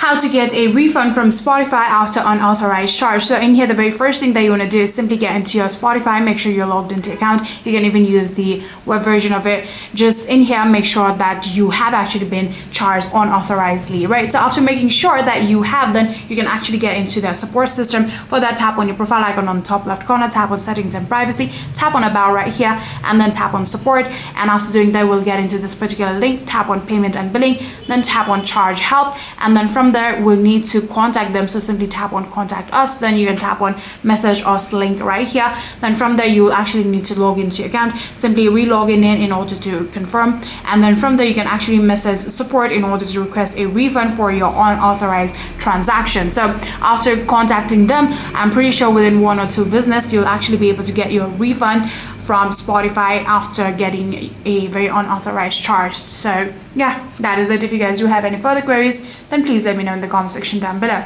how to get a refund from Spotify after unauthorized charge. So in here, the very first thing that you want to do is simply get into your Spotify, make sure you're logged into account. You can even use the web version of it. Just in here, make sure that you have actually been charged unauthorizedly, right? So after making sure that you have, then you can actually get into the support system. For that, tap on your profile icon on the top left corner, tap on settings and privacy, tap on about right here, and then tap on support. And after doing that, we'll get into this particular link, tap on payment and billing, then tap on charge help, and then from there we'll need to contact them. So simply tap on contact us, then you can tap on message us link right here. Then from there you will actually need to log into your account, simply re-logging in order to confirm, and then from there you can actually message support in order to request a refund for your unauthorized transaction. So after contacting them, I'm pretty sure within 1 or 2 business you'll actually be able to get your refund from Spotify after getting a very unauthorized charge. So yeah, that is it. If you guys do have any further queries, then please let me know in the comment section down below.